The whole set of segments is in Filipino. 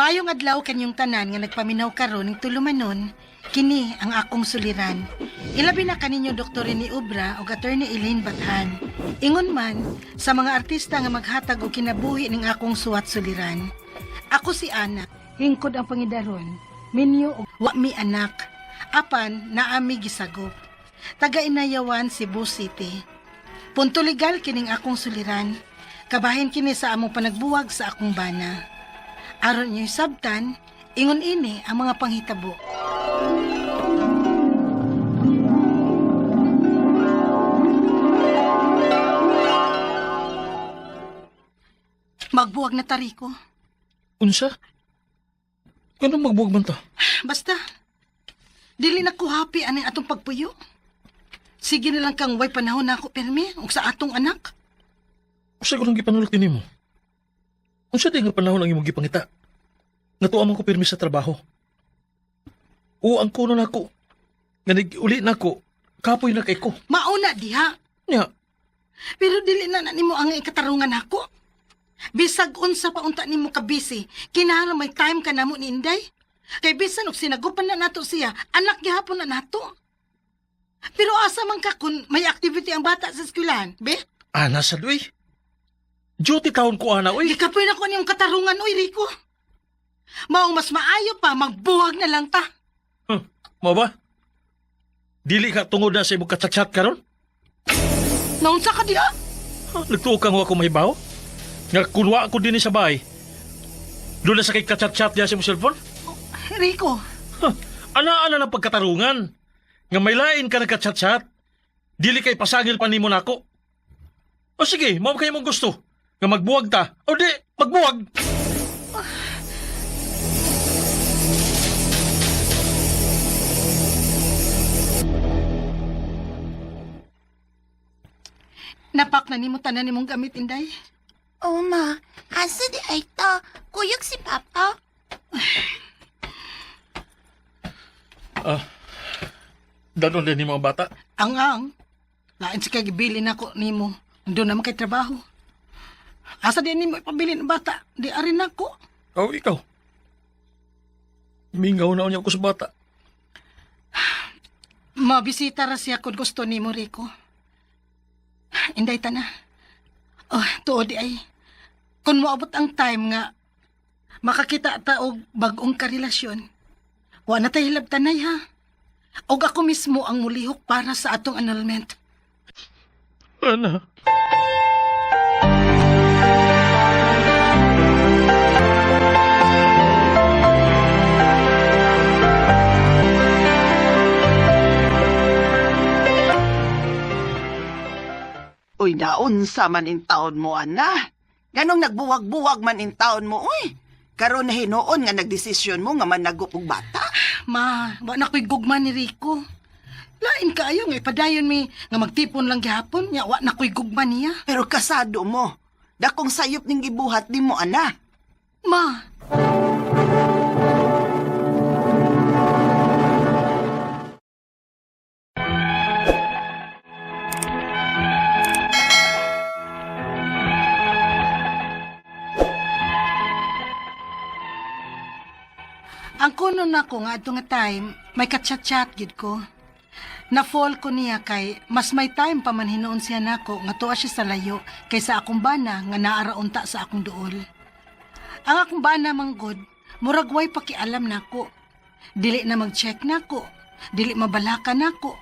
Maayong adlaw kanyong tanan nga nagpaminaw karon ning tulumanon, kini ang akong suliran. Ilabi na kaninyo Dr. ni Ubra o Attorney Elaine Bathan. Ingon man sa mga artista nga maghatag og kinabuhi ning akong suwat suliran. Ako si Ana, hingkod ang pangidaron, minyo og wa mi anak. Apan naami gisagop. Taga Inayawan, Cebu City. Punto legal kining akong suliran. Kabahin kini sa among panagbuwag sa akong bana. Aron niyo sabtan, ingon ini ang mga panghitabo. Magbuwag na tariko. Unsa? Ganun magbuwag man ta? Basta, dili na ko happy anay atong pagpuyo. Sige na lang kang way panahon na ako permi ug sa atong anak. Usa ko lang gipanulot nimo. Unsa di nga panahon ang imong gipangita? Natuwa man ko pirmi sa trabaho. O ang kuno nako. Nga nag-uli nako, kapoy na kay ko. Mauna diha. Nya, Pero dili na nimo ang ikatarungan ako. Bisag unsa pa unta nimo ka busy, kinahanglan may time ka namo ni Inday. Kay bisan og sinagupan na nato siya, anak gihapon na nato. Pero asa man ka kun may activity ang bata sa eskwelahan, be? ana sad uy. Duty taon ko ana uy. Ikapoy na ko niyong katarungan, oy Rico. Maong mas maayo pa, magbuwag na lang ta. Mo ba? Dili ka tungod na sa imong kachat-chat karon? Naunsa ka diha? Nagtuo kang ako mahibaw? Nga kunwa ako din sa bahay. Doon na sa kay kachat-chat niya sa imong cellphone? Rico, Ana-ana ng pagkatarungan. Nga may lain ka nagkachat-chat. Dili kay pasangil pa nimo nako. O sige, mao kayo mong gusto. Nga magbuwag ta. O di, magbuwag. napak na nimo tanan nimong gamit, Inday. Oh, ma. Asa di ay to? Kuyog si Papa? Danon din ni mga bata. Ang lain si kay gibili nako nimo. Doon naman kay trabaho. Asa din nimo ipabili ng bata? Di arin nako. O ikaw. Mingaw na niya ako sa bata. Mabisita ra siya kung gusto nimo, Rico. Inday ta na. Oh, tuod di ay. Kung moabot ang time nga makakita ta og bag-ong karelasyon, wa na tay hilabtanay ha. Og ako mismo ang mulihok para sa atong annulment. Ana. Uy, naunsa man in taon mo, ana. Ganong nagbuwag-buwag man in taon mo, uy. Karon na hinuon nga nagdesisyon mo nga managop og bata. Ma, wa na ko'y gugma ni Rico. Lain kaayo nga ipadayon mi nga magtipon lang gihapon, nya wa na ko'y gugma niya. Pero kasado mo. Dakong sayop ning gibuhat ni mo, ana. Ma, ang kuno na ko nga ato nga time, may katchat-chat gid ko. Na-fall ko niya kay mas may time pa man hinuon siya nako nga tuwa siya sa layo kaysa akong bana nga naaraunta sa akong duol. Ang akong bana manggod, murag way pakialam nako. Dili na mag-check nako, dili mabalaka nako.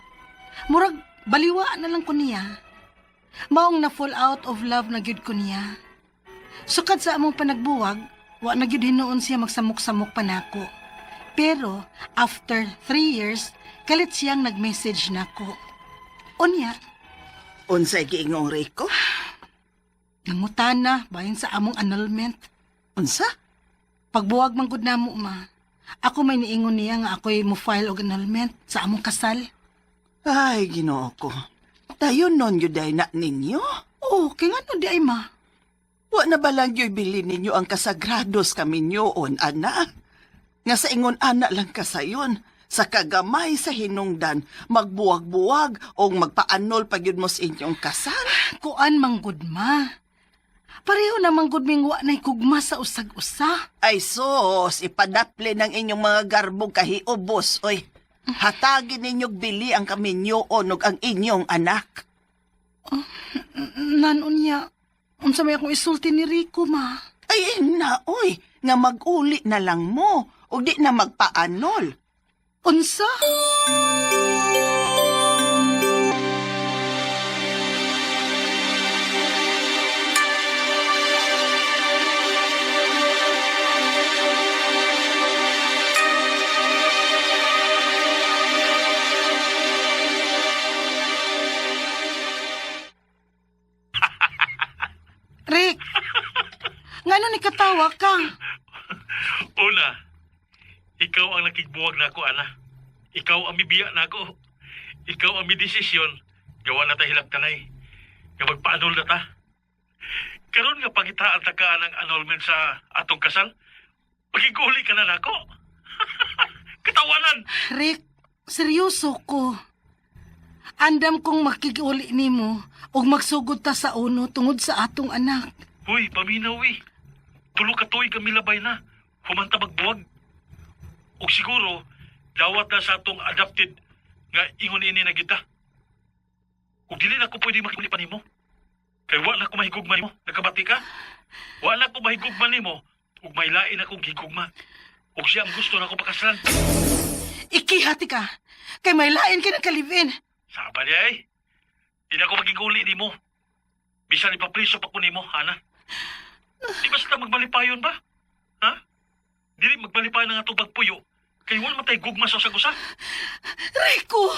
Murag baliwa na lang ko niya. Maong na-fall out of love na gyud ko niya. Sukad sa among panagbuwag, wa na gyud hinuon siya magsamok-samok pa nako. Pero, after 3 years, kalit siyang nag-message nako. Unya, Unsay giingong Rico? nangutana bahin sa among annulment. Unsa? Pagbuwag man gud namo, ma. Ako may niingon niya nga ako'y mo-file og annulment sa among kasal. Ay, Ginoo ko. Dayon non yuday na ninyo? Oh, kay nga di ay, ma. Wa na ba lang yo'y bilin ninyo ang kasagrados kaminyoon, ana? Nga sa ingon ana lang kasayon, sa kagamay sa hinungdan, magbuwag-buwag o magpaanol pag yun mo sa inyong kasal. Kuan manggod, ma. Pareho namang gudming wa na'y kugma sa usag-usa. Ay sos, ipadaple ng inyong mga garbong kahiubos, oy. Hatagin ninyong bili ang kaminyoon ug ang inyong anak. Nanunya, unsa may akong isulti ni Rico, ma. Ay, na, oy, nga mag-uli na lang mo, ug di na magpaanol. Unsa? Rick, ngano ni katawa ka? Una, ikaw ang nakigbuwag na ako, ana. Ikaw ang mibiya na ako. Ikaw ang midesisyon. Gawa na ta hilap tanay. Nga magpaanol na ta. Karon nga pangitaan ta ka ng annulment sa atong kasal, pagiguli ka na nako. Katawanan! Rick, seryoso ko. Andam kong makikuli nimo ug magsugod ta sa uno tungod sa atong anak. Uy, paminaw Tulo ka tuig kami labay na. Humanta magbuwag. O siguro, dawat na sa atong adopted nga ingon ini na kita. Ug dili na ko pwede makikuli pa nimo. Kay wa na ko mahigugma nimo. Nakabati ka? Wa na ko mahigugma nimo. Ug may lain akong higugma. Ug siya ang gusto na ko pakasalan. Ikihati ka. Kay may lain ka ng kalibin. Saba niya eh. Di na ako magiguli nimo. Bisan ipapriso pa ko nimo, Hana. Di basta magbalipayon ba? Ha? Dili magbalipayon ng atong pagpuyo. Kay wala matay gugma sa usag-usa. Rico!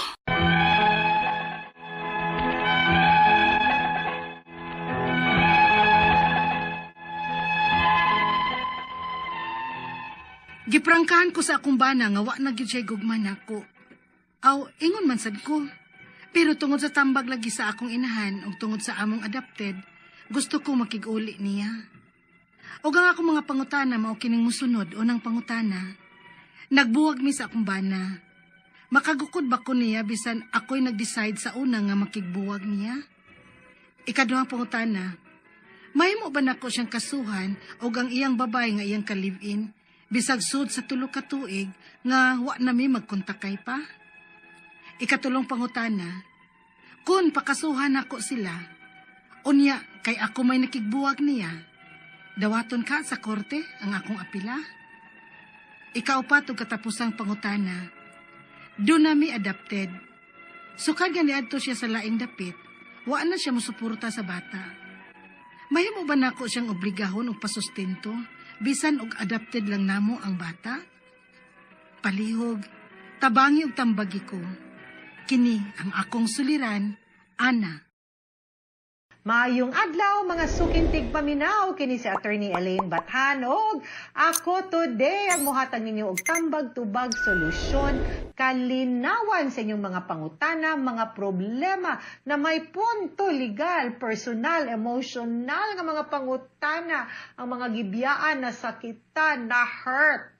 Giprangkahan ko sa akong bana nga wa na gyud siya gugman ako. Aw, ingon man sad ko. Pero tungod sa tambag lagi sa akong inahan ug tungod sa among adopted, gusto ko makig-uli niya. Ug ang akong mga pangutana mao kining musunod unang pangutana. Nagbuwag mi sa akong bana. Makagukod ba ko niya bisan ako'y nag-decide sa una nga makigbuwag niya? Ikaduhang pangutana. Mahimo ba nako siyang kasuhan ug ang iyang babay nga iyang ka-live-in bisag sud sa tulo ka tuig nga wa na mi magkontakay pa? Ikatulong pangutana, kung pakasuhan ako sila, unya kay ako may nakigbuwag niya, dawaton ka sa korte ang akong apila? Ikaupat ug katapusang pangutana, do na mi adopted. Sukad nga niadto siya sa laing dapit, wa na siya mosuporta sa bata. Mahimo ba nako siyang obligahon og pasustento, bisan og adopted lang namo ang bata? Palihog, tabangi og tambagi ko. Kini ang akong suliran, Ana. Maayong adlaw mga sukintig paminaw kini si Attorney Elaine Bathanog. Ako today ang muhatag ninyo og tambag tubag solusyon kalinawan sa inyong mga pangutana, mga problema na may punto legal, personal, emotional nga mga pangutana, ang mga gibiyaan na sakitan, na hurt,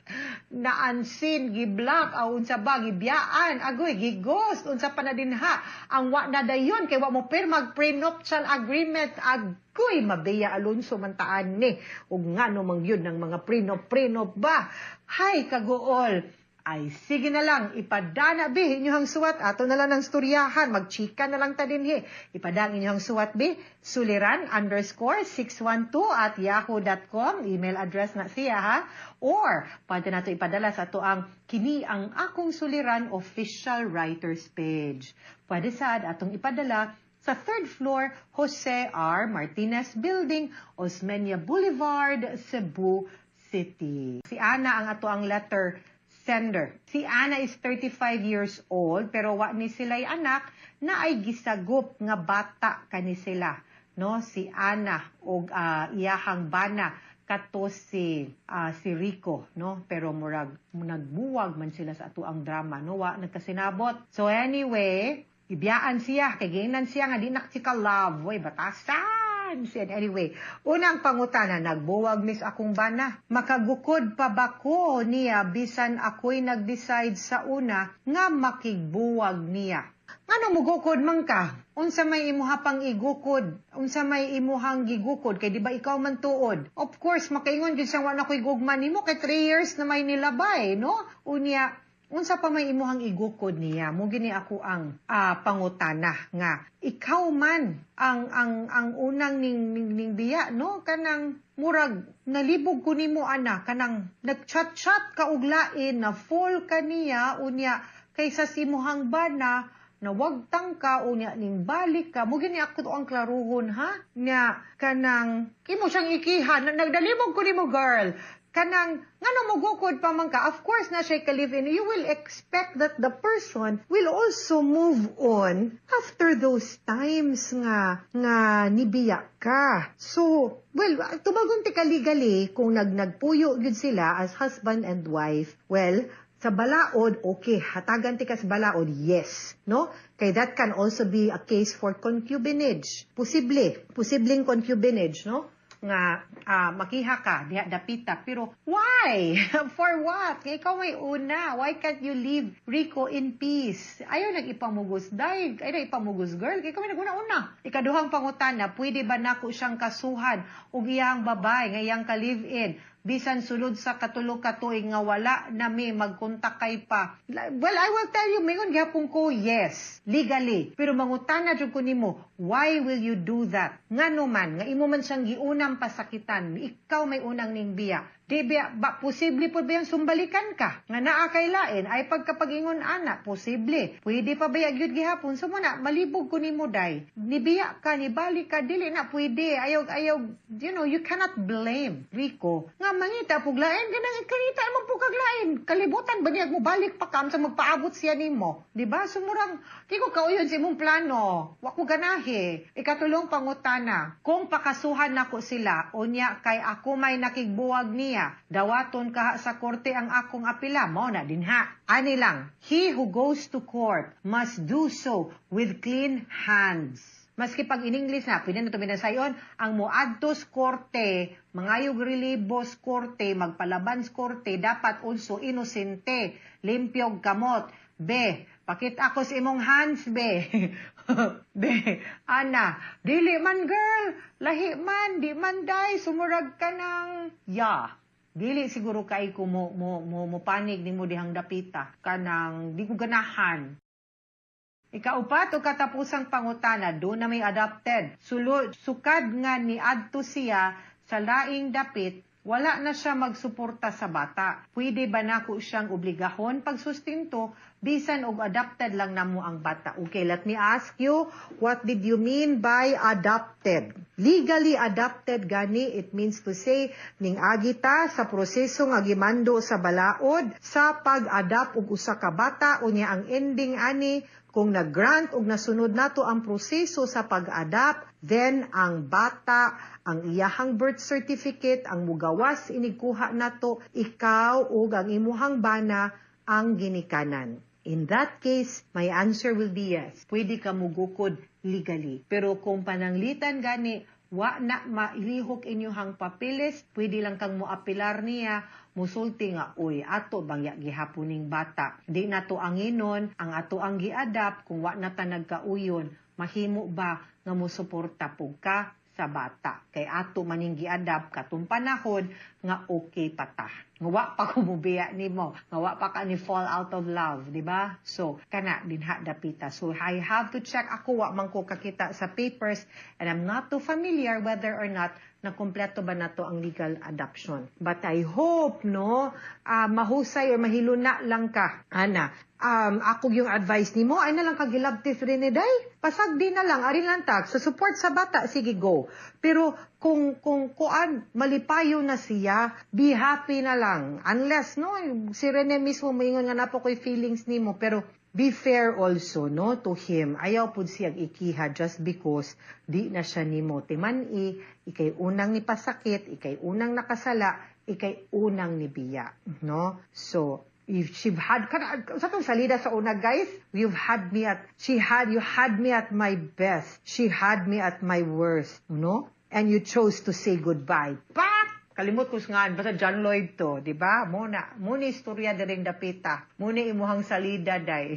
na unseen, giblock, unsa ba, gibiyaan, agoy, gighost, unsa pa na dinha, ang wa na dayon, kay wa mo pirmag prenuptial agreement, agoy, mabeya Alonso mantaan ni, ug nga no mang yun ng mga prenup ba, hay kagool, ay sige na lang, ipadana bi, inyong suwat, ato na lang ng storyahan, magchika na lang ta din he, ipadang inyong suwat bi, suliran_612@yahoo.com, email address na siya ha, or pwede na ito ipadala sa ito ang kini ang akong suliran official writers page. Pwede sad atong ipadala sa 3rd floor Jose R. Martinez Building, Osmeña Boulevard, Cebu City. Si Ana ang ato ang letter sender. Si Ana is 35 years old pero wa ni sila'y anak na ay gisagop nga bata kani sila. No, si Ana og iyahang bana kato si Rico, no? Pero murag nagbuwag man sila sa ato ang drama, no? Wa nagkasinabot. So anyway, ibiyaan siya kay gingnan siya nga di na love, oy batasan. hands. And anyway, unang pangutana, nagbuwag mis akong bana. Makagukod pa ba ko niya bisan ako'y nag-decide sa una nga makigbuwag niya. Ano mo gukod man ka? Unsa may imuha pang igukod? Unsa may imuhang gigukod? Kay di ba ikaw man tuod? Of course, makaingon dyan siyang wala ko'y gugman nimo kay 3 years na may nilabay, no? Unya, unsa pa may imuhang igukod niya? Mo gini ako ang pangutana nga ikaw man ang unang ning biya, no? Kanang murag nalibog ko nimo ana, kanang nagchat-chat ka og lain na full kaniya unya kaysa simuhang bana na wag tangka o niya ning balik ka mo gini ako to ang klaruhon ha nga kanang kimo siyang ikihan nagdalibog ko nimo girl kanang ngano mo gukod pa man ka of course na siya ka live in you will expect that the person will also move on after those times nga nibiya ka so well tubagon ti ka legally kung nagpuyo gyud sila as husband and wife well sa balaod, okay, hatagan ti ka sa balaod, yes, no? Kay that can also be a case for concubinage. Posibleng concubinage, no? Nga makiha ka, diha dapita. Pero why? For what? Kay ikaw may una. Why can't you leave Rico in peace? Ayaw nag-ipamugos, daig. Ayaw nag-ipamugos, girl. Kay ikaw may naguna-una. Ikaduhang pangutana, pwede ba nako siyang kasuhan o iyang babae, nga iyang ka-live-in? Bisan sulod sa katulog katuig nga wala na may magkontakay pa. Well, I will tell you, mingon gyapon ko, yes, legally. Pero mangutana jud ko nimo, why will you do that? Ngano man, nga imo man siyang giunang pasakitan, ikaw may unang ning biya. Di ba, posible po ba yung sumbalikan ka? Nga naa kay lain, ay pagkapagingon ana, posible. Pwede pa ba yagyud gihapon? So muna, malibog ko nimo day. Nibiya ka, nibalik ka, dili na pwede. Ayaw, you know, you cannot blame Rico. Nga mangita, puglain, ganang ikanita mo pugaglain. Kalibutan ba niya mo balik pa kam sa magpaabot siya nimo? Di ba? Sumurang, di ko kauyon sa imong plano. Wako ganahe. Ikatulong pangutana. Kung pakasuhan nako sila, unya kay ako may nakigbuwag niya, dawaton ka sa korte ang akong apila, mo na dinha. Ani lang, he who goes to court must do so with clean hands. Maski pag in English na, pwede na ito minasayon, ang muadtos korte, mangayog relibos korte, magpalaban korte, dapat also inosente, limpyog kamot. Be, pakit ako sa imong hands, be. Be, ana, dili man girl, lahi man, di man day, sumurag ka ng, dili siguro kay ko mo panig ni mo dihang dapita kanang di ko ganahan. Ikaupat o katapusang pangutana do na may adopted. Sulod sukad nga ni adto siya sa laing dapit wala na siya magsuporta sa bata. Pwede ba nako siyang obligahon pagsustinto bisan og adopted lang namo ang bata? Okay, let me ask you, what did you mean by adopted? Legally adopted gani, it means to say ning agita sa proseso nga gimando sa balaod sa pag-adopt og usa ka bata unya ang ending ani kung nag-grant og nasunod nato ang proseso sa pag-adopt, then ang bata, ang iyahang birth certificate, ang mugawas inigkuha nato, ikaw ug ang imuhang bana ang ginikanan. In that case, my answer will be yes. Pwede ka mugukod legally. Pero kung pananglitan gani, wa na mailihok inyuhang papilis, pwede lang kang moapilar niya, musulti nga, uy, ato bang gihapuning bata. Di na to anginon, ang ato ang giadap, kung wa na ta nagkauyon, mahimo ba nga musuporta po ka sa bata? Kay ato maning giadap katong panahon nga okay pata. Nga wa pa ko mubiya nimo, nga wa pa ka ni fall out of love, di ba? So, kana dinha dapita. So, I have to check ako wa man ko kakita sa papers and I'm not too familiar whether or not na kumpleto ba nato ang legal adoption. But I hope, no, mahusay or mahiluna lang ka, ana. Ako yung advice nimo, ay na lang kagilabtis rin day. Pasagdi na lang, arin lang tag. So, support sa bata, sige go. Pero, kung malipayo na siya, be happy na lang. Unless, no, si Rene mismo moingon nga napo ko'y feelings nimo, pero be fair also, no, to him. Ayaw pud siyang ikiha just because di na siya nimo timani, ikay unang ni pasakit, ikay unang nakasala, ikay unang ni biya, no? So, if she had, sa itong salida sa una, guys, you had me at my best. She had me at my worst, no? and you chose to say goodbye. Pak! Kalimot ko nga, basta John Lloyd to, di ba? Muna istorya diring dapita. Muna imuhang salida, day.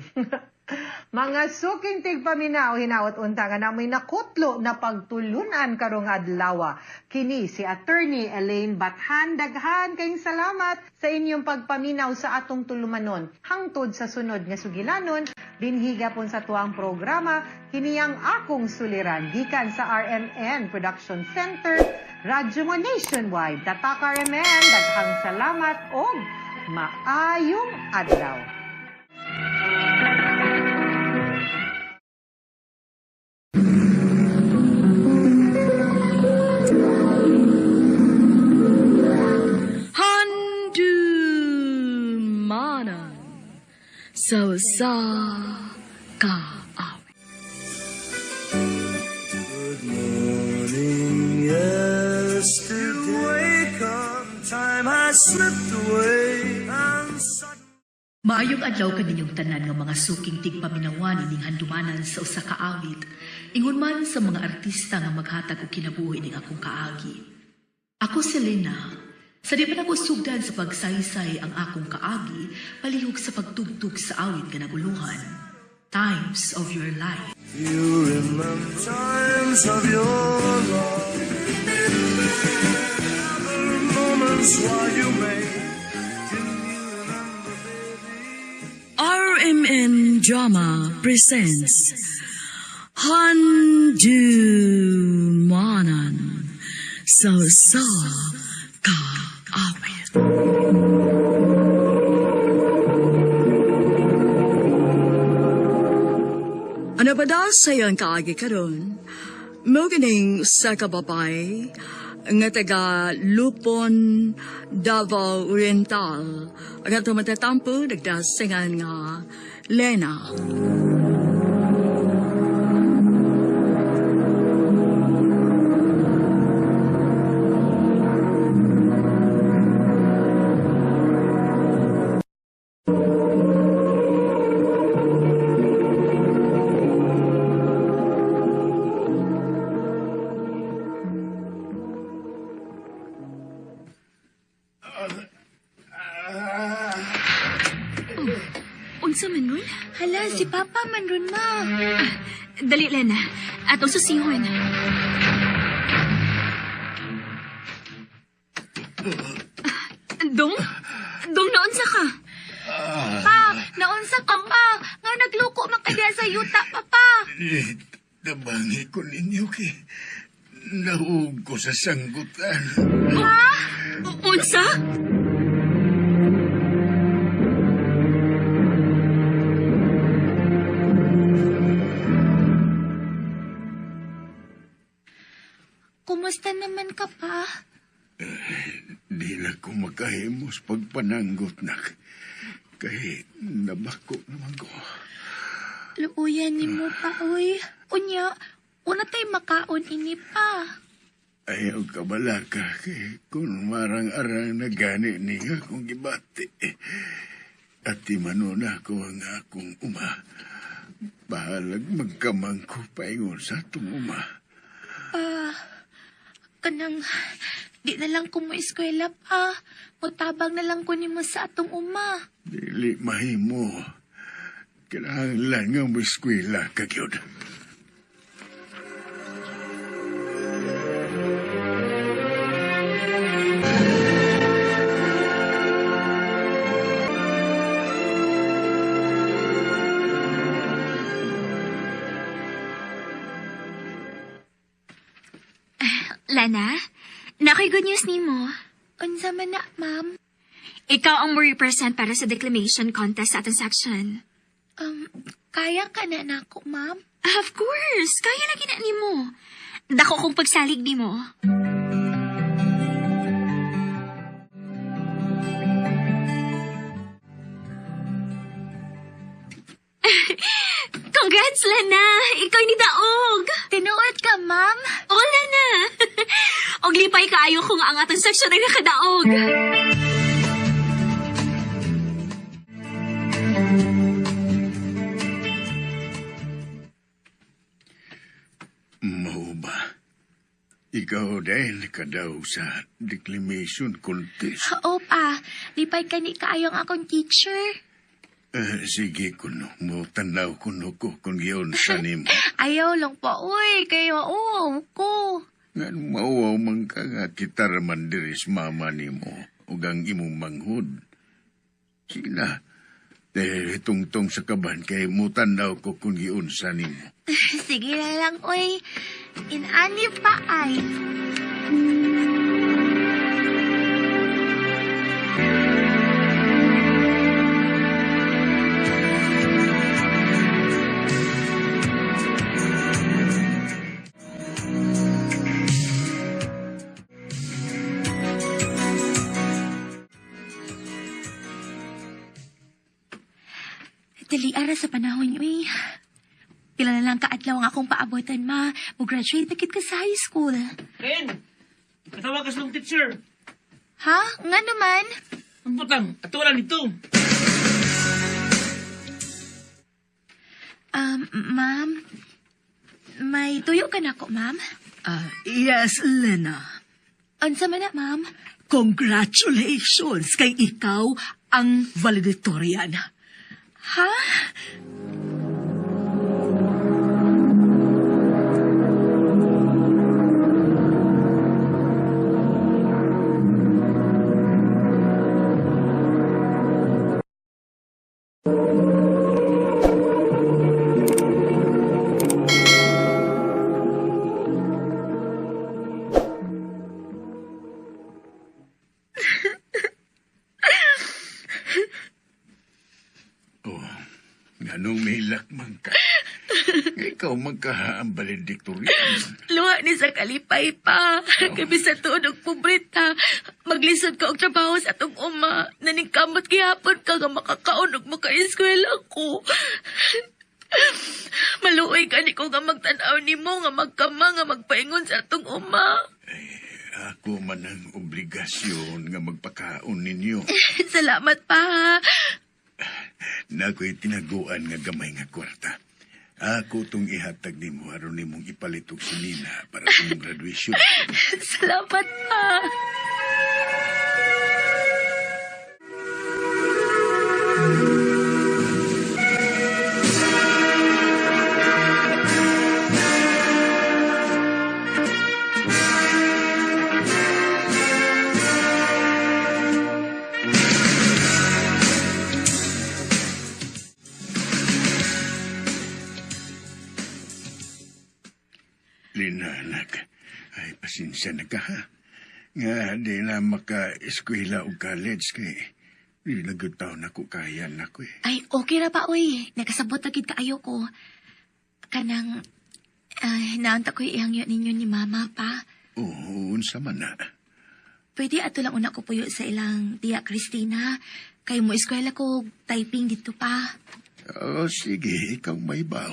Mga suking tigpaminaw, hinaot unta nga na may nakutlo na pagtulunan karong adlawa. Kini si Attorney Elaine Bathan. Daghan kayong salamat sa inyong pagpaminaw sa atong tulumanon. Hangtod sa sunod nga sugilanon, binhiga pon sa tuang programa, kini ang akong suliran. Gikan sa RMN Production Center, Radyo mo Nationwide. Tatak RMN, daghang salamat o maayong adlaw. Handumanan so sa ka awi. Good morning, yesterday. Come, time has slipped away, and suddenly. Maayong adlaw kaninyong tanan nga mga suking tigpaminawan ining handumanan sa usa ka awit. Ingon man sa mga artista nga maghatag og kinabuhi ning akong kaagi. Ako si Lena. Sa di pa nagusugdan sa pagsaysay ang akong kaagi, palihog sa pagtugtog sa awit nga naguluhan. Times of your life. You remember times of your love, the moments while you made. RMN Drama presents Handumanan so sa ka awi. Ano ba daw sa'yo ang kaagi karon? Mo ganing sa kababay nga taga Lupon, Davao Oriental, ang ato matatampo nagdasingan nga Lena. Unsa man ron? Hala, si Papa man ron, ma. Dali, Lena. Atong susihon. Dong? Dong, naunsa ka? Pa, naunsa ka pa. Nga nagluko man kaya sa yuta, Papa. Nabangi ko ninyo kay nahuog ko sa sanggutan. Ha? Unsa? Kumusta naman ka pa? Di na ko makahimos pagpananggot na. Kay nabako naman ko. Luuyan ni mo pa, uy. Unya, una tayo makaon ini pa. Ayaw ka bala ka kay kung marang-arang na gani niya kung gibati. At timanuna ko ang akong uma. Bahalag magkamang ko paingon sa atong uma. Kanang, di na lang ko mo eskwela pa. Mutabang na lang ko ni mo sa atong uma. Dili mahimo. Kailangan nga mo eskwela ka gyud. Lana, nakoy good news ni mo. Unsa man na, ma'am? Ikaw ang mo-represent para sa declamation contest sa ating section. Kaya ka na nako, ma'am? Of course! Kaya na gina ni mo. Dako kong pagsalig ni mo. Congrats, Lana! Ikaw ni Daog! Tinuod ka, ma'am? O, Lana! Og lipay kaayo kung ang atong section ay nakadaog. Mao ba? Ikaw din nakadaw sa declamation contest. Oo pa, lipay ka ni kaayong akong teacher. Sige kuno, mo tanaw kuno ko kung yun sa nimo. Ayaw lang pa, uy, kayo, ko. Ngan mauwaw man ka nga kitar man diris mama nimo ug ang imong manghud. Sige na, tungtong sa kaban kay mo tanaw ko kung yun sa nimo. Sige na lang, uy. Inani pa ay. Dali ara sa panahon niyo eh. Pila na lang kaadlaw ang akong paabotan, ma. Mag-graduate na kit ka sa high school. Ken, katawag ka sa teacher. Ha? Nga naman? Ang putang, atulan ito. Ma'am. May tuyo ka na ako, ma'am? Yes, Lena. Unsa man na, ma'am? Congratulations kay ikaw ang valedictorian. Ha? Nganong may lakman ka? Ikaw magkahaang valedictorian. Luha ni sa kalipay pa. Kaya sa tunog pobrita. Maglisod ka og trabaho sa atong uma. Naningkamot gihapon ka nga makakaon ug maka-eskwela ko. Maluoy ka ni ko nga magtanaw nimo nga magkama nga magpaingon sa atong uma. Ako man ang obligasyon nga magpakaon ninyo. Salamat pa. Na ako'y tinaguan nga gamay nga kwarta. Ako tong ihatag nimo aron nimong ipalit og sinina para sa imong graduation. Salamat pa. Lina, anak, ay pasensya na ka ha. Nga di na maka-eskwela o college kay di nagutaw na ko kaya na ko eh. Ay, okay ra pa, uy. Nakasabot na gid kaayo ko. Kanang, naanta ko ihangyo ninyo ni mama pa. Oo, unsa man na. Pwede ato lang una ko puyo sa ilang tiya Christina. Kay mo eskwela ko typing dito pa. O sige, ikaw may baw.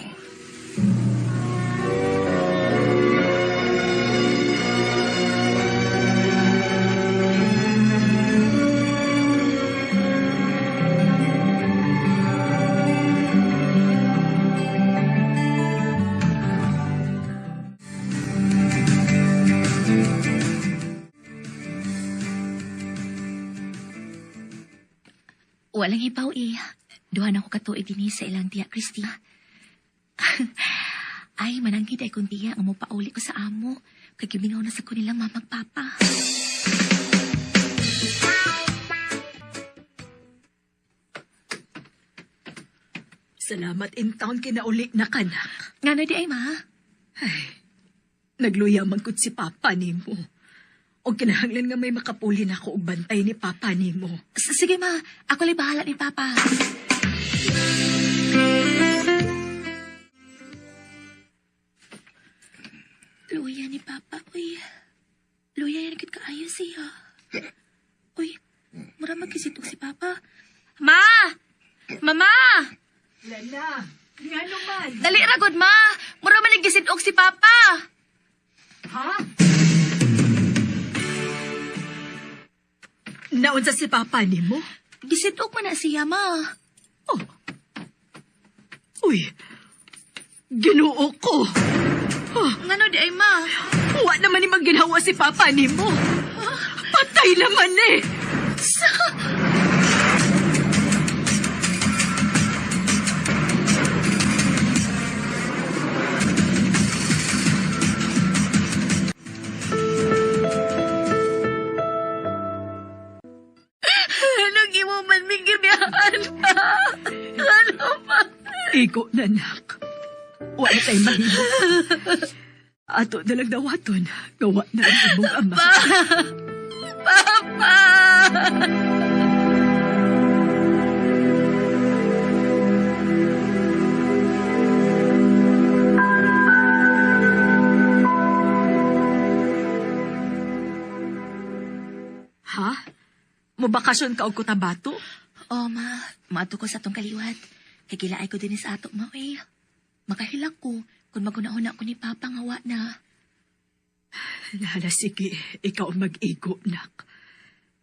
Walang ibaw eh. Duha na ko katuig din sa ilang tiya Christy. Ay, manangkid ay kung tiya ang pauli ko sa amo. Kay giminaw na sa kunilang mamang papa. Salamat in town kinauli na kanak. Nga na di ay, ma? Nagluyaman ko si papa ni mo. O kinahanglan nga may makapuli na ako og bantay ni papa ni mo. Sige, ma. Ako lang bahala ni papa. Luya ni papa, uy. Luya yan agad kaayo siya. Uy, mura magkisitok si papa. Ma! Mama! Lena, nga naman. Dali ragod, ma! Mura maligisidok si papa! Ha? Naunsa si papa ni mo? Gisidok man na siya, ma. Oh. Uy, Ginoo ko. Ngano di ay, ma? Wa naman ni maginawa si Papa ni mo. Patay naman eh. Anong imo man may gibiyaan pa? Ano pa? Iko na, nak. Wala tayo mahimo. Ato dalag dawaton. Gawa na ang imong ama. Papa! Ha? Mubakasyon ka og Cotabato? Oh, ma. Maato ko sa atong kaliwat. Kagilaay ko din sa ato, ma, eh. Makahilak ko kung maguna-una ko ni Papa nga wa na. Lala, sige. Ikaw ang mag-igo, nak.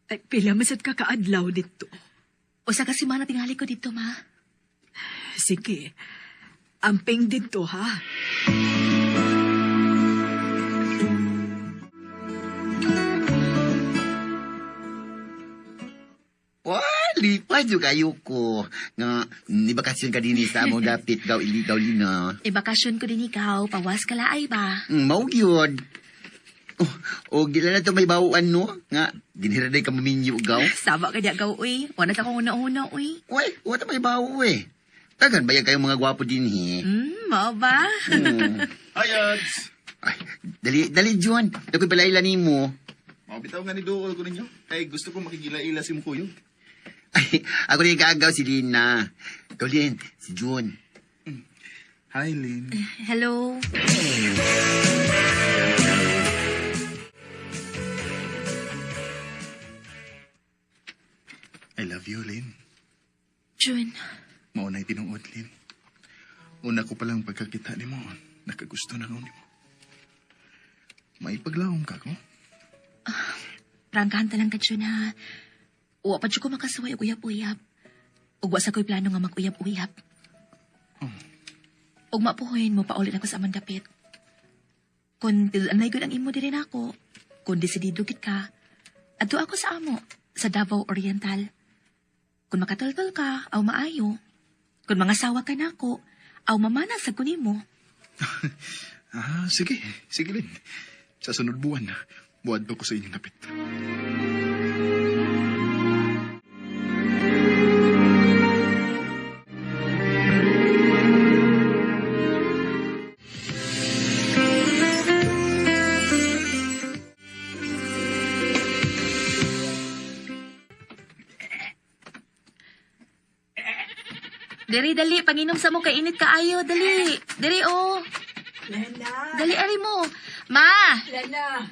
Ay, pila masad ka kaadlaw dito. Usa ka semana tingali ko dito, ma. Sige. Amping dito, ha? Wah, lipat juga kayo ko. Nga, ni bakasyon ka din sa among dapit gaw iligaw lina. Ibakasyon ko din ikaw. Pawas ka laay ba? Mau gyud. Oh, gila na to may bawaan no? Nga, ginhiraday ka maminyo gaw. Saba ka diya gaw, uy. Wala ka kong una-una, uy. Uy, wala may bawo eh. Tagan bayag kayong mga gwapo din he. Mao ba? Hi, Ads! Ay, dali John. Dakoy balayla nimo. Mabitaw nga ni Dool ko ninyo. Kay gusto ko makigila-ila si Mukuyog. Ay, ako rin kaagaw si Lina. Ikaw Lin, si John. Hi, Lynn. Hello? I love you, Lynn. June. Maunay tinuod, Lynn. Una ko palang pagkakita ni mo, nakagusto na ko ni mo. May paglawom ka ko? Prangkahan talang ka, June, ha? Uwa pa dyan ko makasaway og uyab-uyab. Ug wa sa ko'y plano nga mag-uyab-uyab. Ug mapuhoyin mo paulit ako sa amandapit. Kung tilanay ko ang imo din ako, kung desidido gid ka, adto ako sa amo, sa Davao Oriental. Kung makatultol ka, aw maayo. Kung mga sawa ka nako, aw mamana sa kunimo. Sige. Sige, Lynn. Sa sunod buwan, buwan pa ko sa inyong dapit. Dali, panginom sa mo kay init kaayo, dali. Dali, oh. Lena! Dali, ari mo. Ma! Lena!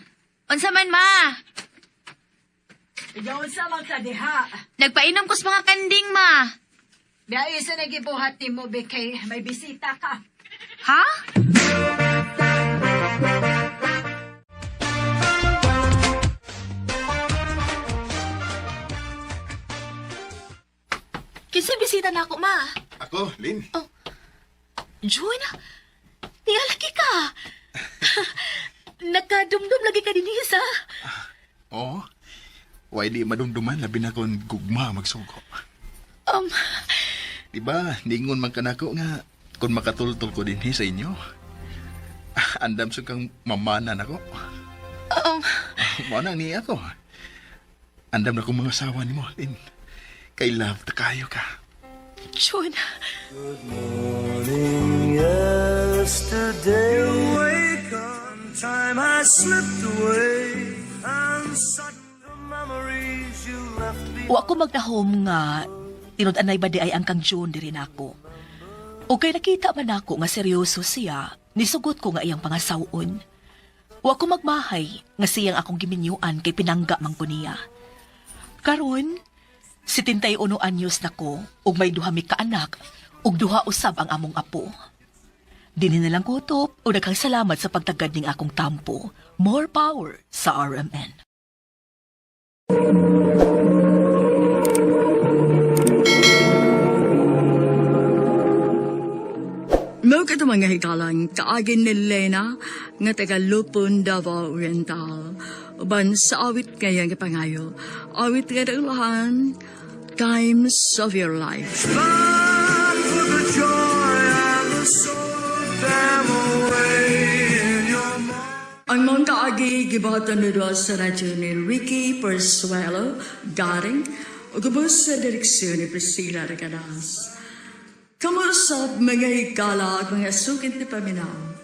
Unsa man, ma? Ikaw sa mga diha. Nagpainom ko sa mga kanding, ma. Biya isa nagibuhat ni mo, Bekay. May bisita ka. Ha? Kinsa bisita na ako, ma? Ako, Lynn. June, niyalaki ka. Nagkadumdum lagi ka din isa. Oo. Why di madumduman, labi na kong gugma magsugo. Diba, ningon man kanako nga, kung makatultol ko din sa inyo. Andam sa kang mamanan ako. Manang ni ako. Andam na kong mga asawa ni mo, Lynn. Kay love ta kayo ka. June. Morning yesterday. You wake on time has slipped away, and sudden the memories you left behind. Wa ko magdahom nga tinud-anay ba di ay ang kang June diri nako. O kay nakita man ako nga seryoso siya, nisugot ko nga iyang pangasawon. Wa ko magmahay nga siyang akong giminyuan kay pinangga man ko niya. Karon, 71 anyos na ko, ug may duha mi ka anak, ug duha usab ang among apo. Dini na lang kutop, ug daghang salamat sa pagtagad ning akong tampo. More power sa RMN. Mao ka mga hikalang kaagin ni Lena nga taga Lupon, Davao Oriental. Uban sa awit kaya nga pangayo. Awit ka ulahan, Times of Your Life. But for the joy and the soul, them away in your mind. Ang mga kaagi gibatan nito sa radyo ni Ricky Persuelo, Garing, o gabos sa direksyon ni Priscilla Regadas. Kamusap mga higala at mga sukit ni Paminaw,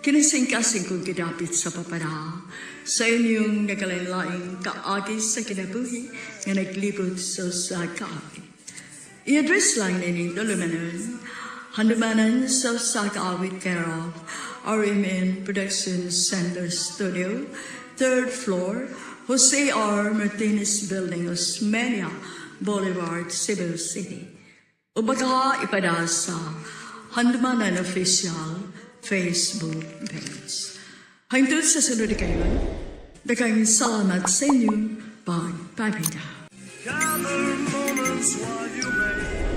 kinising-kasing kong kidapit sa papara sa inyong nagalain-laing kaagi sa kinabuhi nga naglibot sa kaagi. I-address lang nining dulumanon, handumanan sa kaawit care of RMN Production Center Studio, 3rd floor, Jose R. Martinez Building, Osmeña Boulevard, Cebu City. O baka ipada sa Handumanan Official Facebook page. Hangtod sa sunod kayo, dagang salamat sa inyong pagpapita. Gather moments while you may.